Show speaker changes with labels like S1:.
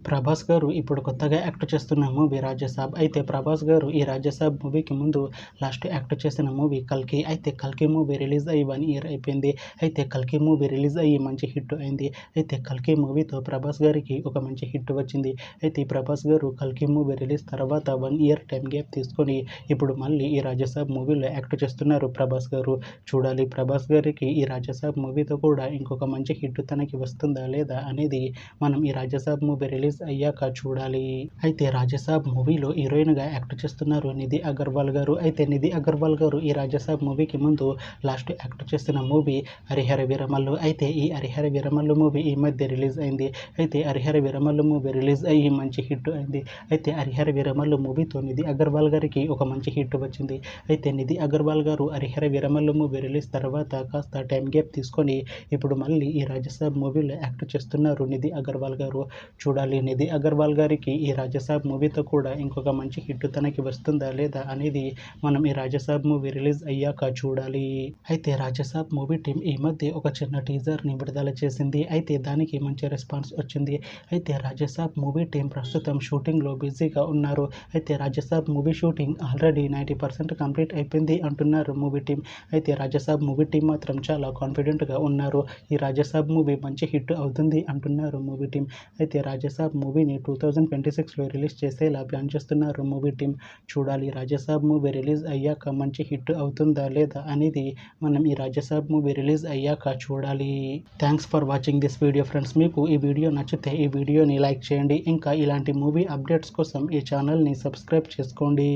S1: ప్రభాస్ గారు ఇప్పుడు కొత్తగా యాక్ట్ చేస్తున్న మూవీ 'రాజసాబ్'. అయితే ప్రభాస్ గారు ఈ 'రాజసాబ్' మూవీకి ముందు లాస్ట్ యాక్ట్ చేసిన మూవీ 'కల్కి'. అయితే 'కల్కి' మూవీ రిలీజ్ అయ్యి 1 ఇయర్ అయిపోయింది. అయితే 'కల్కి' మూవీ రిలీజ్ అయ్యి మంచి హిట్ అయింది. అయితే 'కల్కి' మూవీతో ప్రభాస్ గారికి ఒక మంచి హిట్ వచ్చింది. అయితే ఈ ప్రభాస్ గారు 'కల్కి' మూవీ రిలీజ్ తర్వాత 1 ఇయర్ టైం గ్యాప్ తీసుకొని ఇప్పుడు మళ్ళీ ఈ 'రాజసాబ్' మూవీలో యాక్ట్ చేస్తున్నారు ప్రభాస్ గారు. చూడాలి ప్రభాస్ గారికి ఈ 'రాజసాబ్' మూవీతో కూడా ఇంకొక మంచి హిట్ తనకి వస్తుందా లేదా అనేది మనం ఈ 'రాజసాబ్' మూవీ రిలీజ్ అయ్యాక చూడాలి. అయితే 'రాజసాబ్' మూవీలో హీరోయిన్‌గా యాక్ట్ చేస్తున్నారు నిధి అగర్వాల్ గారు. అయితే నిధి అగర్వాల్ గారు ఈ 'రాజసాబ్' మూవీకి ముందు లాస్ట్ యాక్ట్ చేసిన మూవీ 'హరిహర వీరమల్లు'. అయితే ఈ 'హరిహర వీరమల్లు' మూవీ ఈ మధ్య రిలీజ్ అయింది. అయితే 'హరిహర వీరమల్లు' మూవీ రిలీజ్ అయ్యి మంచి హిట్ అయింది. అయితే 'హరిహర వీరమల్లు' మూవీతో నిధి అగర్వాల్ గారికి ఒక మంచి హిట్ వచ్చింది. అయితే నిధి అగర్వాల్ గారు 'హరిహర వీరమల్లు' మూవీ రిలీజ్ తర్వాత కాస్త టైం గ్యాప్ తీసుకొని ఇప్పుడు మళ్ళీ ఈ 'రాజసాబ్' మూవీలో యాక్ట్ చేస్తున్నారు నిధి అగర్వాల్ గారు. చూడాలి నిధి అగర్వాల్ గారికి ఈ 'రాజసాబ్' మూవీతో కూడా ఇంకొక మంచి హిట్ తనకి వస్తుందా లేదా అనేది మనం ఈ 'రాజసాబ్' మూవీ రిలీజ్ అయ్యాక చూడాలి. అయితే 'రాజసాబ్' మూవీ టీం ఈ మధ్య ఒక చిన్న టీజర్‌ని విడుదల చేసింది. అయితే దానికి మంచి రెస్పాన్స్ వచ్చింది. అయితే 'రాజసాబ్' మూవీ టీం ప్రస్తుతం షూటింగ్‌లో బిజీగా ఉన్నారు. అయితే 'Raja Saab' movie shooting already 90% complete అయిపోయింది అంటున్నారు మూవీ టీం. అయితే 'రాజసాబ్' మూవీ టీం మాత్రం చాలా కాన్ఫిడెంట్‌గా ఉన్నారు. ఈ 'రాజసాబ్' మూవీ మంచి హిట్ అవుతుంది అంటున్నారు మూవీ టీం. అయితే 'రాజసాబ్' మూవీని 2026లో రిలీజ్ చేసేలా ప్లాన్ చేస్తున్నారు మూవీ టీం. చూడాలి 'రాజసాబ్' మూవీ రిలీజ్ అయ్యాక మంచి హిట్ అవుతుందా లేదా అనేది మనం ఈ 'రాజసాబ్' మూవీ రిలీజ్ అయ్యాక చూడాలి. Thanks for watching this video friends. మీకు ఈ వీడియో నచ్చితే ఈ వీడియోని లైక్ చేయండి. ఇంకా ఇలాంటి మూవీ అప్డేట్స్ కోసం ఈ ఛానల్‌ని సబ్స్క్రైబ్ చేసుకోండి.